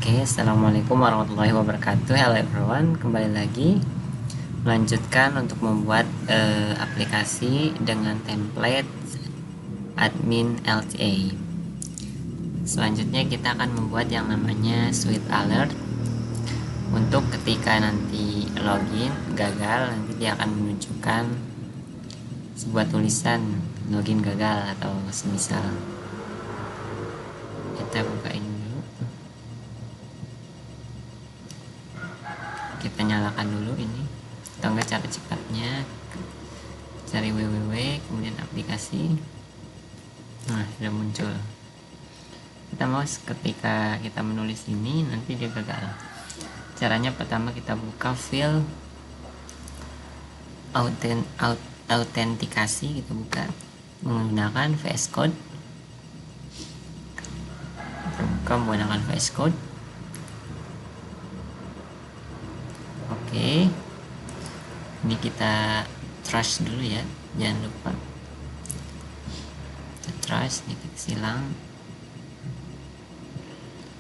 Oke, assalamualaikum warahmatullahi wabarakatuh. Hello everyone, kembali lagi melanjutkan untuk membuat aplikasi dengan template admin LTA. Selanjutnya kita akan membuat yang namanya Sweet Alert. Untuk ketika nanti login gagal, nanti dia akan menunjukkan sebuah tulisan login gagal atau semisal. Kita buka ini dulu. Kita nyalakan dulu ini, atau enggak cara cepatnya cari www kemudian aplikasi. Nah, sudah muncul. Kita mau ketika kita menulis ini nanti dia gagal. Caranya pertama kita buka file autentikasi, kita buka menggunakan VS Code. Kita buka menggunakan VS Code. Oke, ini kita trash dulu ya, jangan lupa kita trash, ini kita silang.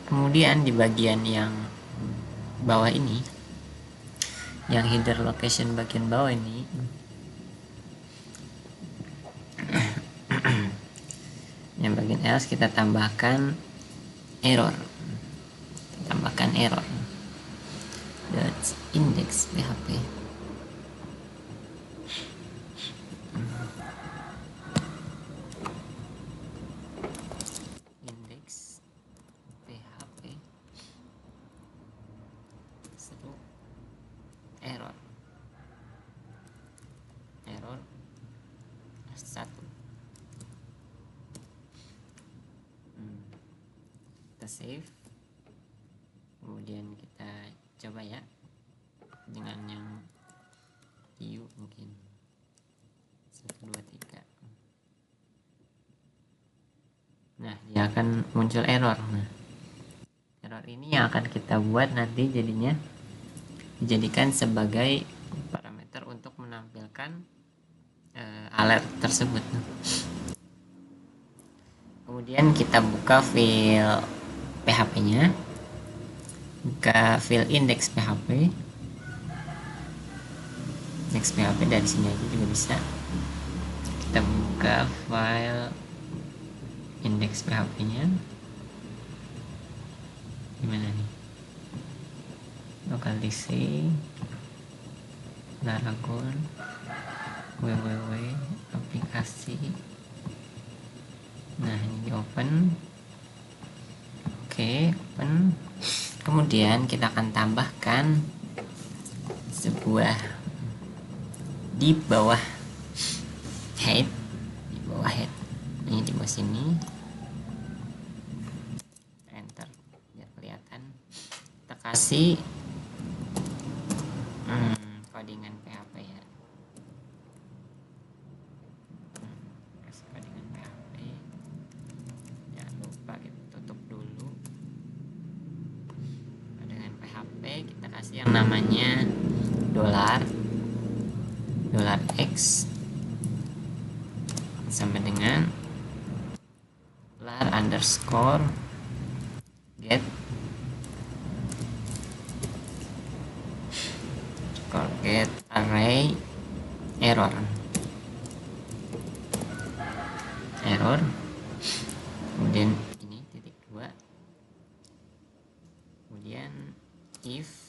Kemudian di bagian yang bawah ini, yang header location bagian bawah ini, yang bagian else kita tambahkan error, index PHP. Index PHP seru error 1. Kita save, kemudian kita coba ya dengan yang view mungkin 1 2 3. Nah, dia akan muncul error. Nah, error ini yang akan kita buat nanti jadinya dijadikan sebagai parameter untuk menampilkan alert tersebut. Kemudian kita buka file PHP-nya, buka file index PHP. Index PHP dari sini aja juga bisa. Kita buka file index PHP-nya. Gimana nih? Local DC, Laragon, www, aplikasi. Nah, ini di open. Oke, open. Kemudian kita akan tambahkan sebuah di bawah head, ini di bawah sini. Enter biar kelihatan. Kita kasih codingan PHP ya. Kasih codingan PHP. Jangan lupa kita tutup dulu. Codingan PHP kita kasih yang namanya $$ $X sampai dengan $_get array error. Kemudian ini titik 2. Kemudian if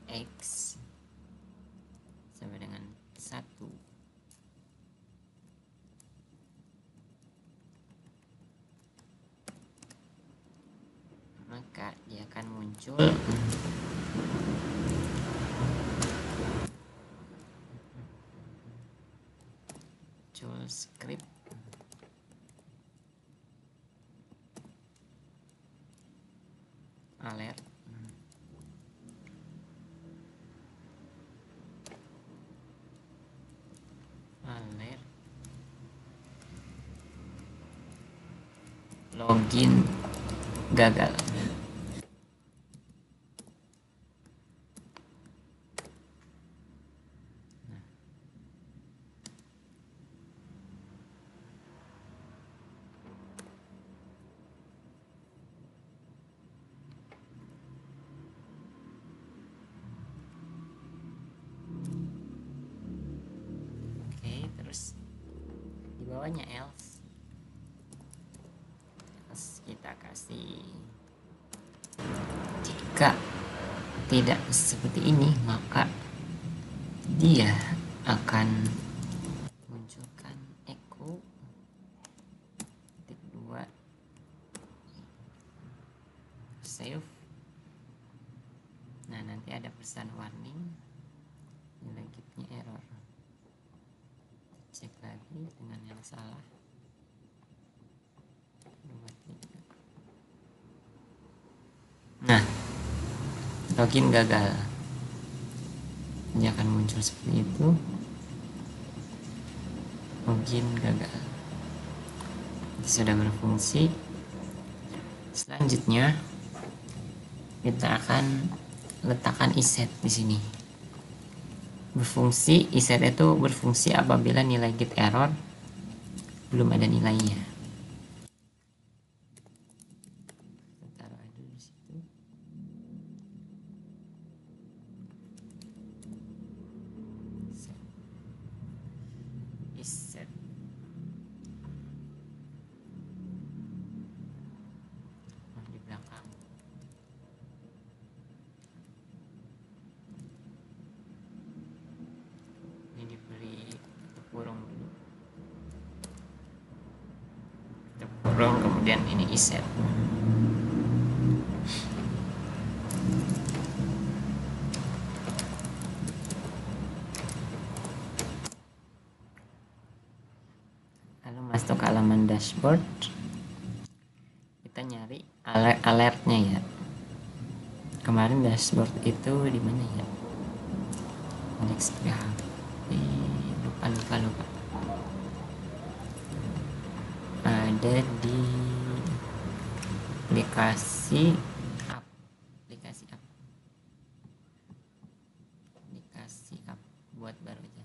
$X sampai dengan 1, maka dia akan muncul script alert login gagal. terus di bawahnya else kita kasih jika tidak seperti ini maka dia akan munculkan echo titik 2 save. Nah nanti ada pesan warning nilai gitnya error, cek lagi dengan yang salah. Nah login gagal, dia akan muncul seperti itu, login gagal. Sudah berfungsi. Selanjutnya kita akan letakkan iset di sini. Berfungsi, iset itu berfungsi apabila nilai git error belum ada nilainya. Taruh aja di situ. Iset. Di belakang. Ini diberi kurung dulu. Kurung kemudian ini iset. Lalu masuk ke halaman dashboard, kita nyari alertnya ya. Kemarin dashboard itu di mana ya? Index PHP, lupa. Ada di aplikasi app buat baru aja.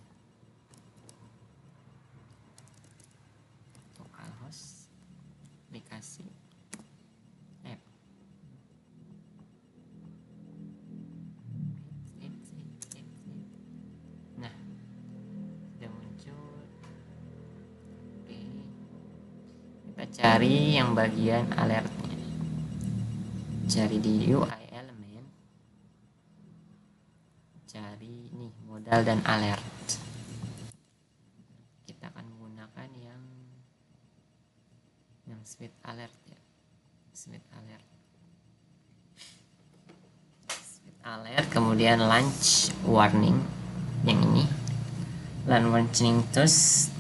Localhost, aplikasi app. Nah sudah muncul. Oke, kita cari yang bagian alertnya, cari di UI element, cari nih modal dan alert. Kita akan menggunakan yang sweet alert ya, sweet alert, kemudian launch warning yang ini, launch warning terus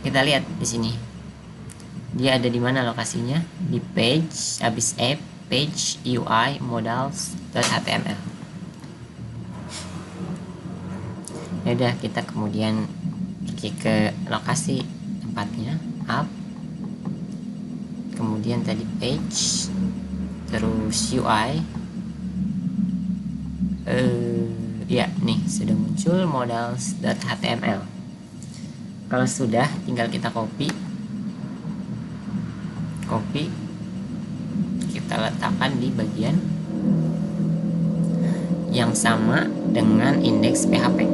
kita lihat di sini dia ada di mana lokasinya, di page, habis app, page, UI, modals.html. Ya udah, kita kemudian pergi ke lokasi tempatnya, app, kemudian tadi page, terus UI. Ya nih sudah muncul modals.html. Kalau sudah, tinggal kita copy, kita letakkan di bagian yang sama dengan indeks PHP.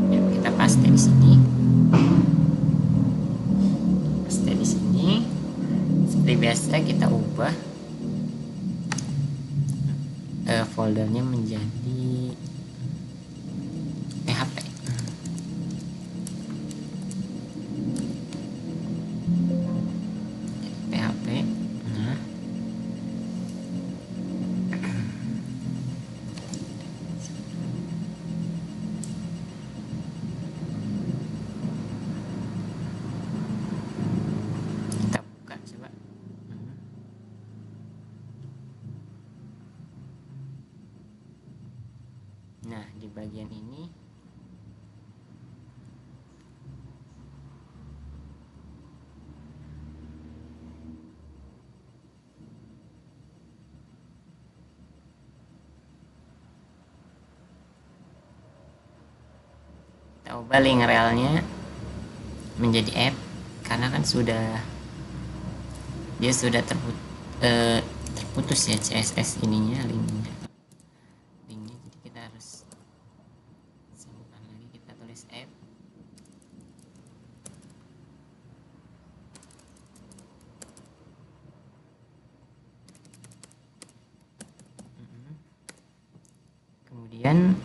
Ya, kita paste di sini. Seperti biasa kita ubah foldernya menjadi PHP. Nah, kita buka coba. Nah, di bagian ini kita ubah link relnya menjadi app, karena kan dia sudah terputus ya CSS ininya, linknya kemudian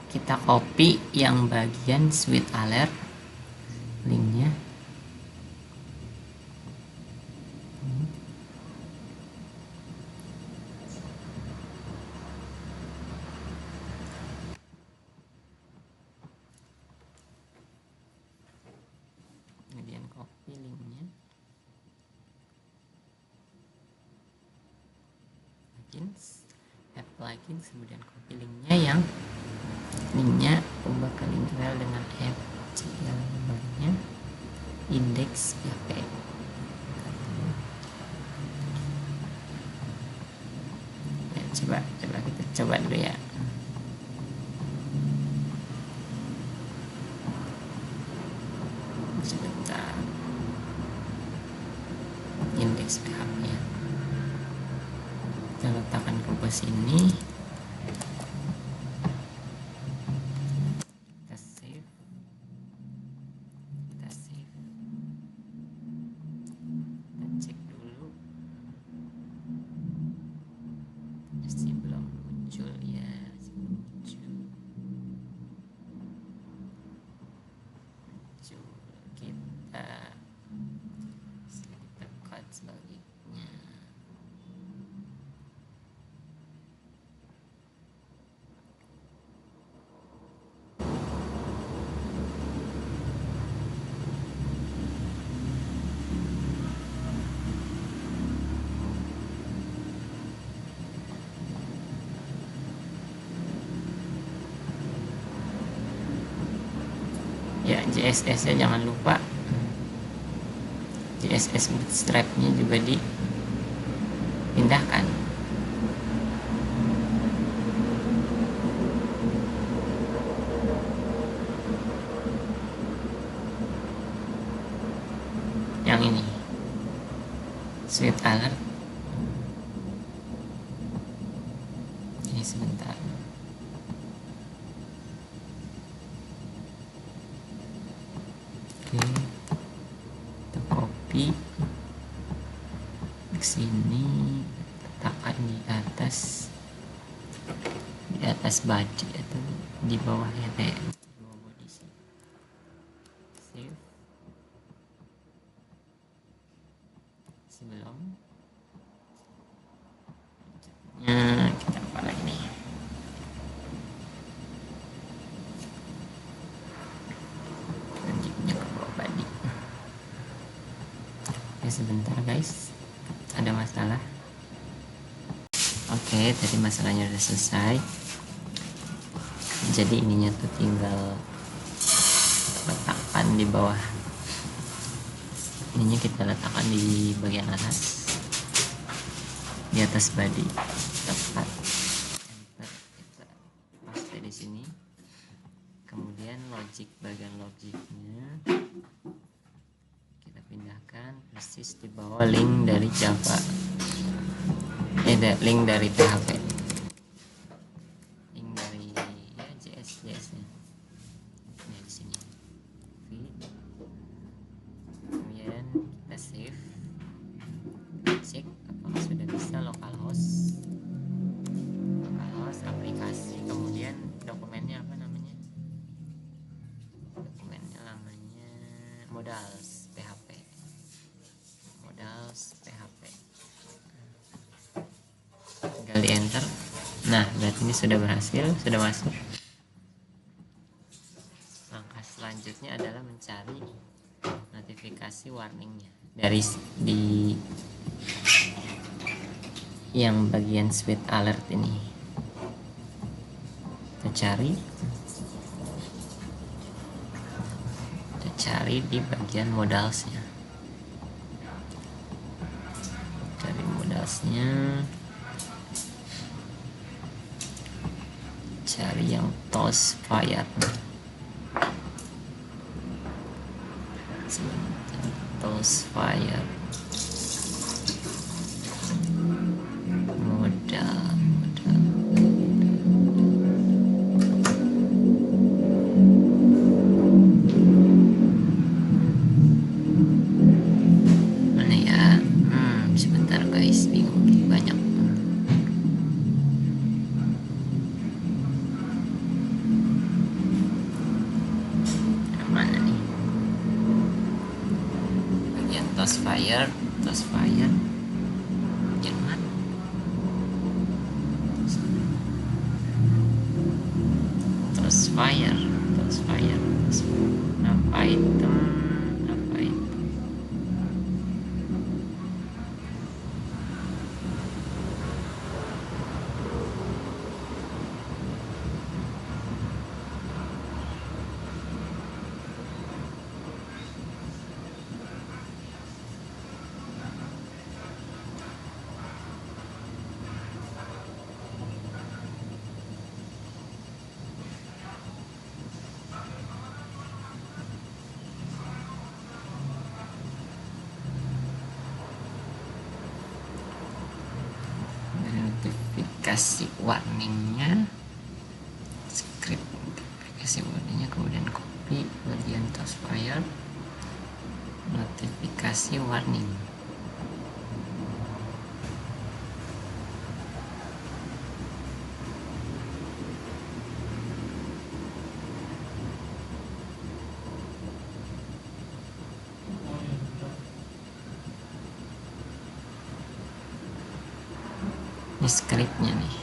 kita copy yang bagian sweet alert linknya. Kemudian copy linknya, add plugins, kemudian copy linknya yang ubah ke link file dengan lembarnya index PHP. Ya, coba kita coba dulu ya. Sebentar, index PHP ya. Kita letakkan ke bus ini. Ya, CSS nya jangan lupa, CSS bootstrap nya juga dipindahkan. Yang ini sweet alert ini, sebentar. Oke, kita copy ke sini, letakkan di atas body atau di bawah ya, di bawah body sih. Save. Sebelum kita apa lagi nih? Lanjutnya ke bawah body. Ya, sebentar guys, ada masalah. Oke, tadi masalahnya udah selesai. Jadi ininya tuh tinggal letakkan di bawah. Ininya kita letakkan di bagian atas, di atas body. Tepat. Enter, kita paste di sini. Kemudian bagian logiknya kita pindahkan persis di bawah link dari Java. Link dari PHP, link dari ya JS nya. Nah, di sini. Kemudian kita save, cek apakah sudah bisa localhost aplikasi. Kemudian dokumennya apa namanya? Dokumennya namanya modals PHP. Tinggal di enter. Nah, berarti ini sudah berhasil, sudah masuk. Langkah selanjutnya adalah mencari notifikasi warningnya dari di yang bagian sweet alert ini. Kita cari di bagian modalsnya. Cari modalsnya, cari yang toast fire. Toast fire modal. Mana ya? Sebentar guys, bingung banyak. fire, toss fire, jangan toss fire, toss fire, toss fire. Apa item, apa itu? Notifikasi warningnya, script notifikasi warningnya, kemudian copy bagian toss fire, notifikasi warning. Ini scriptnya nih,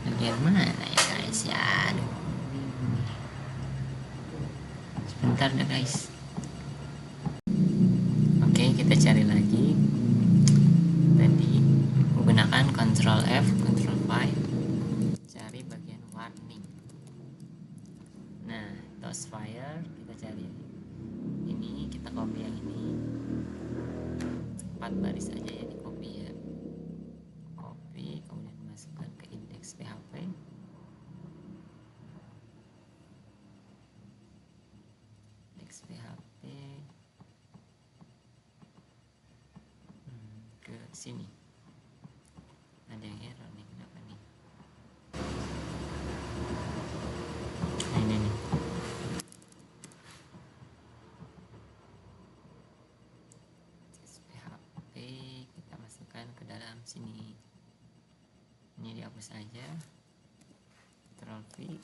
bagian mana ya guys ya? Aduh, sebentar deh guys. Oke, kita cari lagi. Tadi menggunakan Ctrl F, Ctrl 5, cari bagian warning. Nah, toss fire kita cari ini, kita copy yang ini 4 baris aja ya, di copy ya, copy kemudian masukkan ke indeks PHP. Indeks PHP ke sini. Ada yang error nih, kenapa nih? Nah, ini nih. PHP kita masukkan ke dalam sini. Ini dihapus saja. Ctrl V.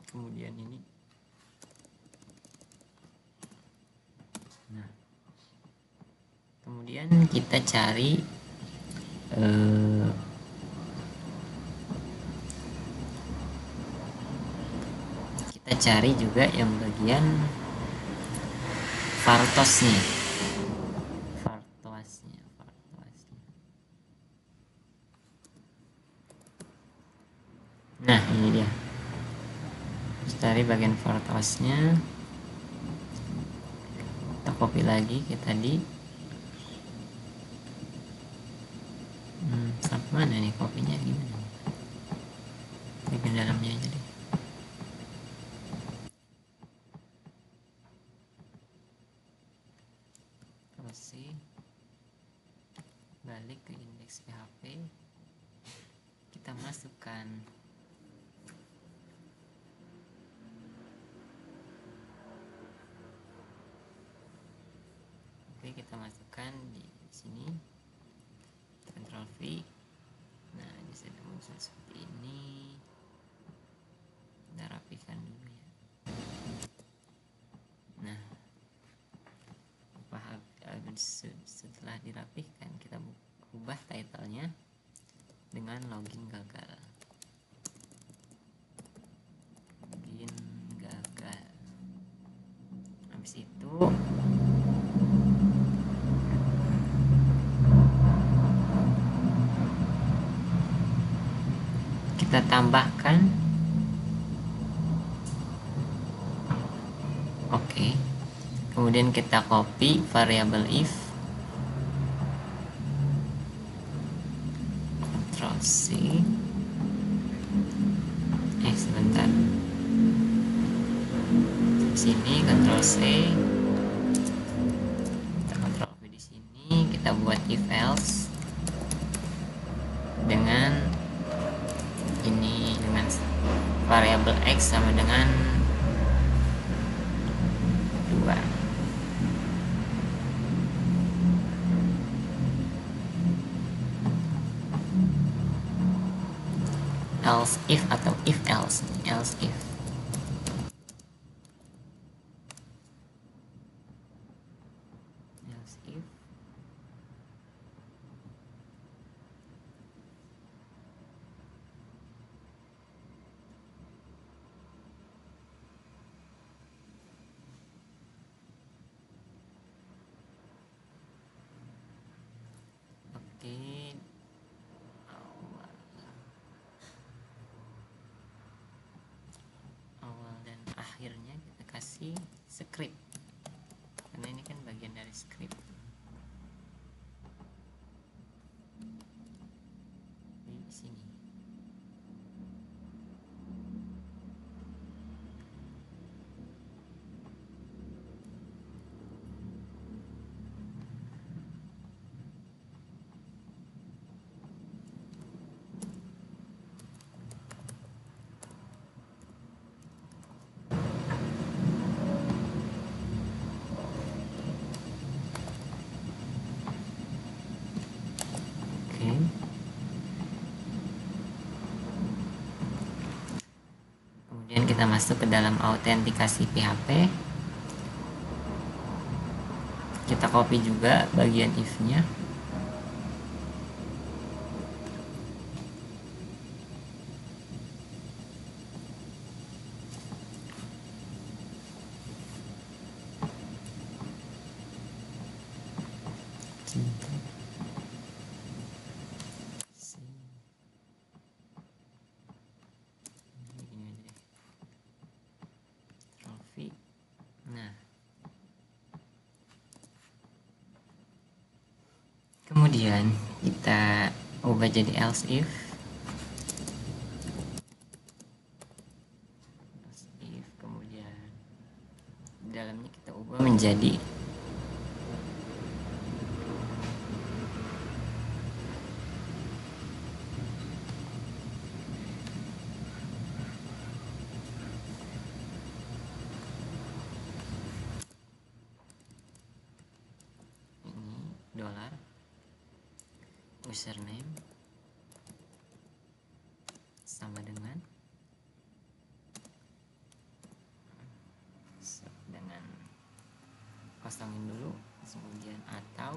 Kemudian ini. Nah. Kemudian kita cari juga yang bagian Vartosnya. Nah, ini dia. Terus cari bagian Vartosnya. Kita copy lagi ke tadi. Sampai mana nih kopinya, gimana? Bagian dalamnya aja deh. Balik ke indeks PHP, kita masukkan kita masukkan di sini, Ctrl V. Nah, bisa muncul seperti ini. Kita rapikan dulu ya. Nah, setelah dirapihkan, kita ubah titlenya dengan login gagal. Habis itu kita tambahkan oke. Kemudian kita copy variabel if, Ctrl C, sebentar, sini Ctrl C, kita Ctrl V di sini, kita buat if else dengan ini, dengan variabel x sama dengan 2. Else if atau if else if. script, karena ini kan bagian dari script. Di sini oke. Kemudian kita masuk ke dalam autentikasi PHP. Kita copy juga bagian if-nya. Nah, kemudian kita ubah jadi else if. Kemudian dalamnya kita ubah menjadi $, username sama dengan kosongin dulu, kemudian atau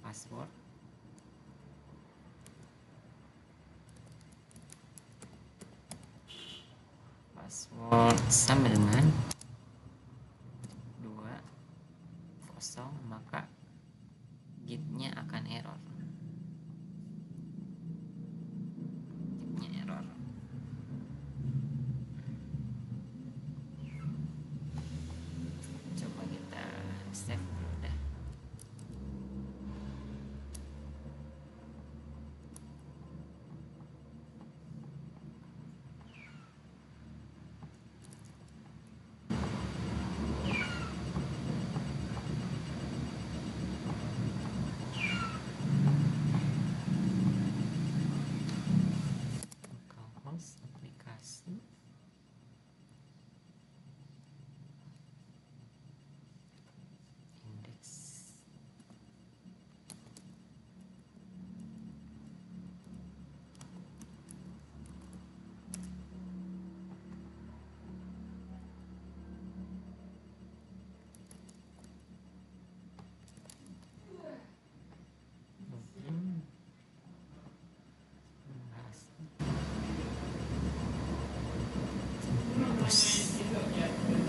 password sama dengan 20, maka gitnya akan error. Coba kita save dulu dah. Aplikasi indeks.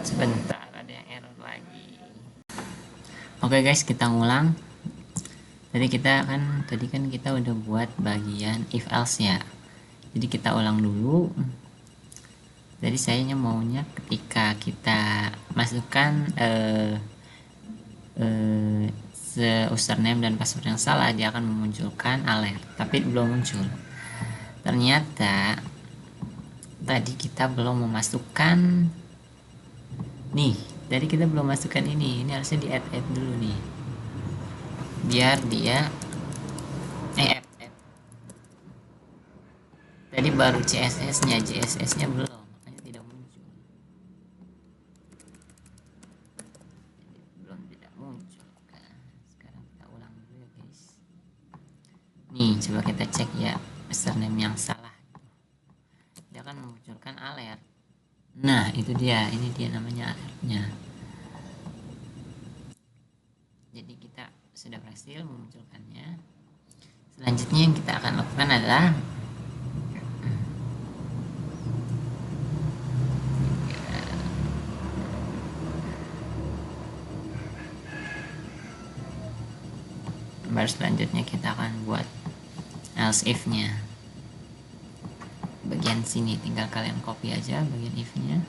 Sebentar, ada yang error lagi. Oke guys, kita ngulang. Tadi kan kita udah buat bagian if else ya. Jadi kita ulang dulu. Jadi saya maunya ketika kita masukkan username dan password yang salah, dia akan memunculkan alert, tapi belum muncul. Ternyata tadi kita belum memasukkan nih, tadi kita belum masukkan ini harusnya di add dulu nih, biar dia add. Tadi baru CSS nya belum, makanya tidak muncul. Tidak muncul kan. Sekarang kita ulang dulu ya guys. Nih coba kita cek ya username yang salah, dia akan memunculkan alert. Nah itu dia, ini dia namanya alertnya. Jadi kita sudah berhasil memunculkannya. Selanjutnya yang kita akan lakukan adalah selanjutnya kita akan buat else if nya. Bagian sini tinggal kalian copy aja bagian if nya.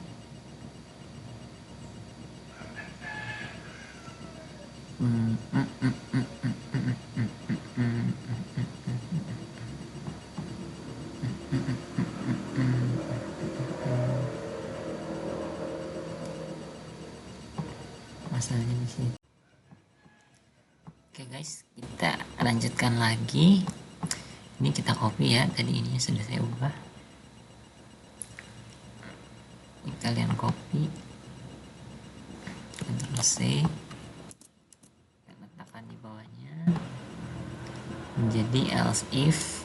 masalahnya di sini. Oke guys, kita lanjutkan lagi. Ini kita copy ya, tadi ini sudah saya ubah. Ini kalian copy, Ctrl C, dan letakkan di bawahnya menjadi else if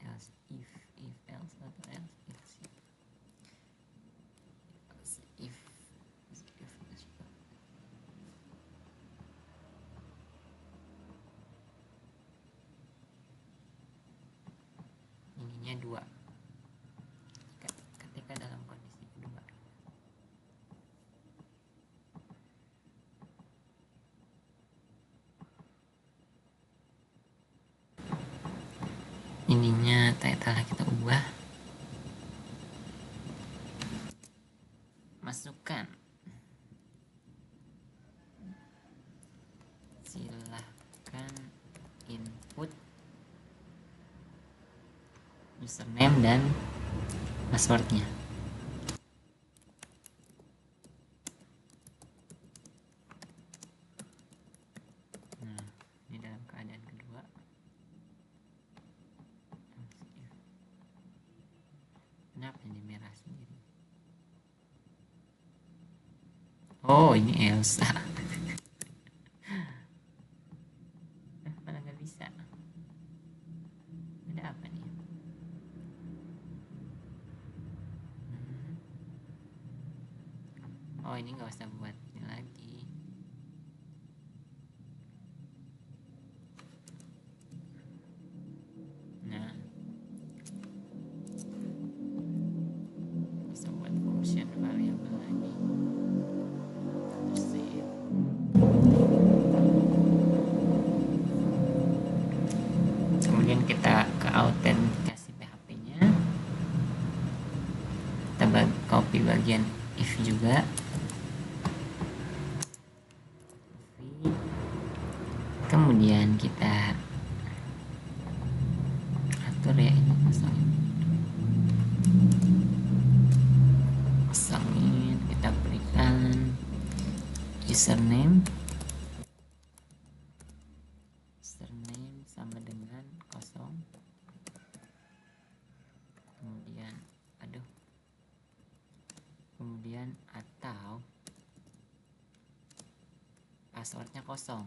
else atau else if ininya 2 ketika dalam kondisi kedua. Ininya telah kita ubah, masukkan silahkan input username dan passwordnya. Nah, ini dalam keadaan kedua. Kenapa ini merah sendiri? Oh, ini Elsa. Malah nggak bisa. Ada apa nih? Oh, ini nggak usah buat ini lagi. Nah, bisa buat function variable lagi. Save. Kemudian kita ke autentikasi PHP-nya. Kita copy bagian if juga. Kemudian kita atur ya, ini kosongin, kita berikan username sama dengan kosong, kemudian atau passwordnya kosong,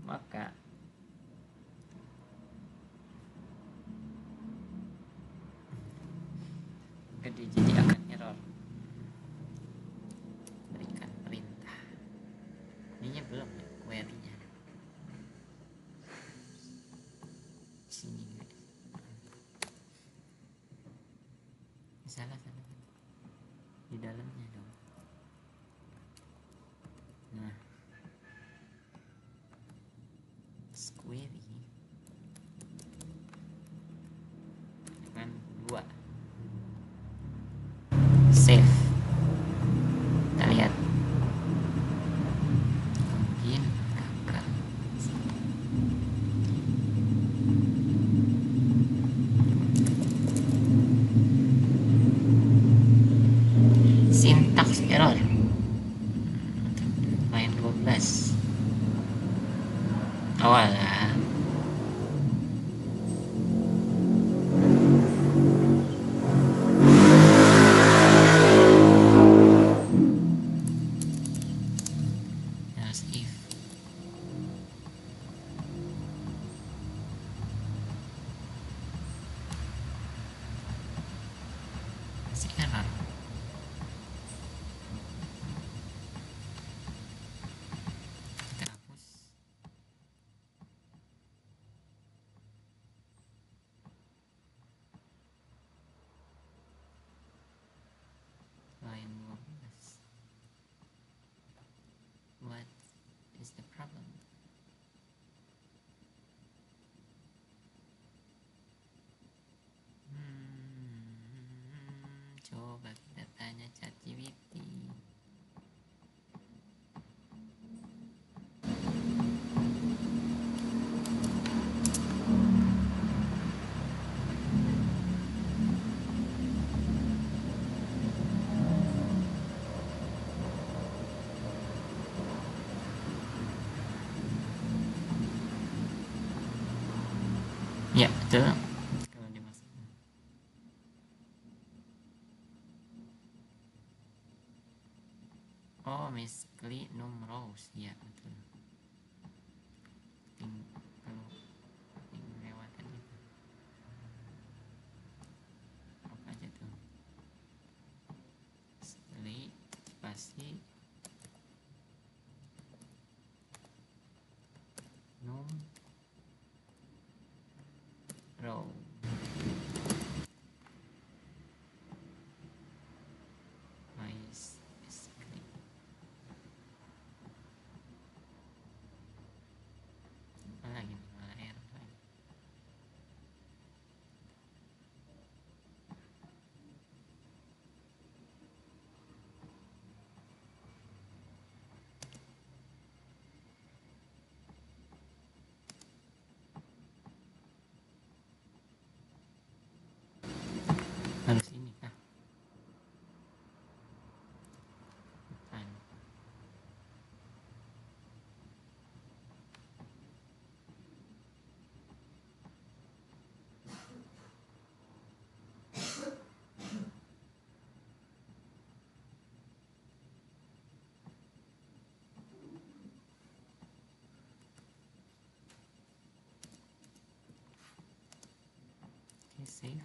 maka jadi akan error. Berikan perintah. Ininya belum ya, query-nya. Sini guys. Salah. Di dalamnya dong. Nah, query dengan 2. Save. Kita lihat. Mungkin gagal. Syntax error. Line 12. Awalah. Else if. Masih error. Kita hapus. Line 12. What is the problem? betul kalau dimasuk. Oh, miscli numros, ya betul. Kalau lewatan itu apa aja tuh? Miscli spasi num row. Miscli. Apa lagi nih? Malah error lagi. Harus ini kah? Bukan. Oke, save.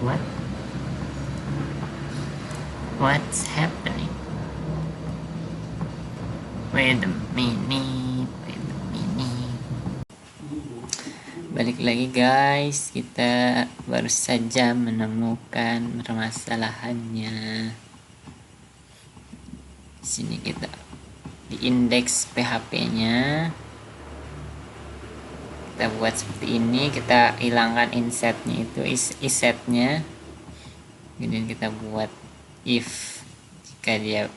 What? What's happening? Wait a minute. Balik lagi guys, kita baru saja menemukan permasalahannya. Di sini kita di indeks PHP-nya kita buat seperti ini, kita hilangkan insetnya itu isetnya, kemudian kita buat if jika dia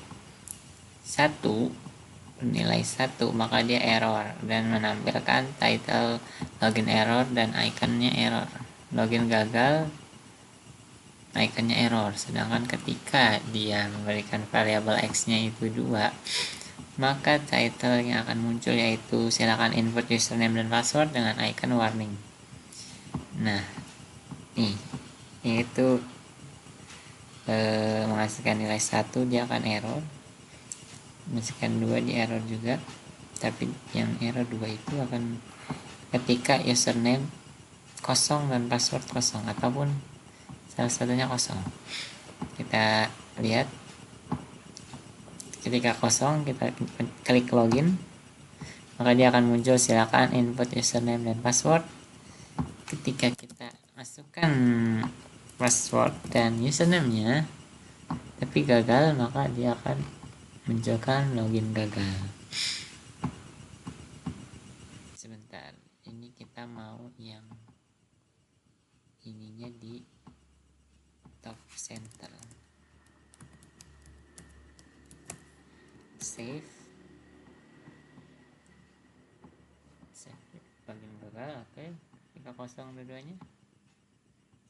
1 nilai 1 maka dia error dan menampilkan title login error dan ikonnya error. Login gagal, ikonnya error. Sedangkan ketika dia memberikan variabel x nya itu 2, maka title yang akan muncul yaitu silakan input username dan password dengan icon warning. Nah, nih itu menghasilkan nilai 1 dia akan error, menghasilkan 2 di error juga, tapi yang error 2 itu akan ketika username kosong dan password kosong ataupun salah satunya kosong. Kita lihat ketika kosong kita klik login, maka dia akan muncul silakan input username dan password. Ketika kita masukkan password dan username-nya tapi gagal, maka dia akan munculkan login gagal. Sebentar, ini kita mau yang ininya di top center. Save login gagal. Oke, jika kosong dua-duanya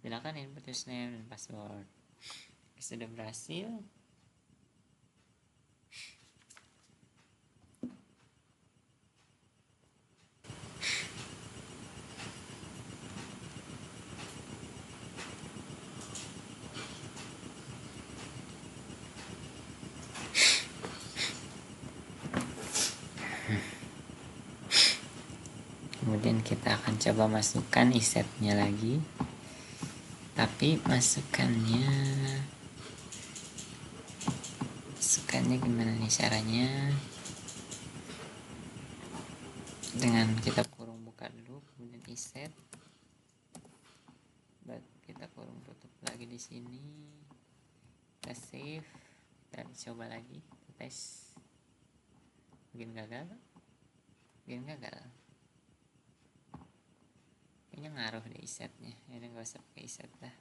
silakan input username dan password. Sudah berhasil. Kemudian kita akan coba masukkan isetnya lagi, tapi masukkannya gimana nih caranya? Dengan kita kurung buka dulu, kemudian iset, kita kurung tutup lagi di sini, kita save dan coba lagi, kita tes. Mungkin gagal, kayaknya ngaruh deh isetnya. Ini nggak usah pakai iset lah.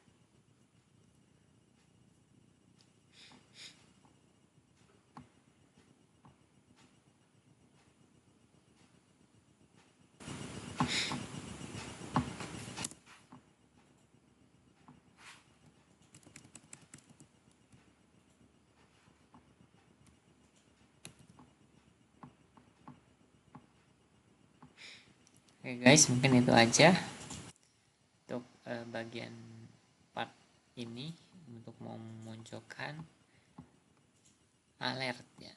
Oke guys, mungkin itu aja untuk bagian part ini, untuk memunculkan alert ya,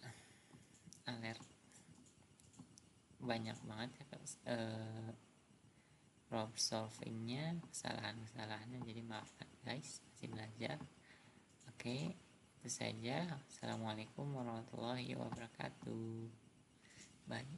alert banyak banget ya problem solvingnya, kesalahan-kesalahannya, jadi maafkan guys, masih belajar. Oke, itu saja. Assalamualaikum warahmatullahi wabarakatuh. Bye.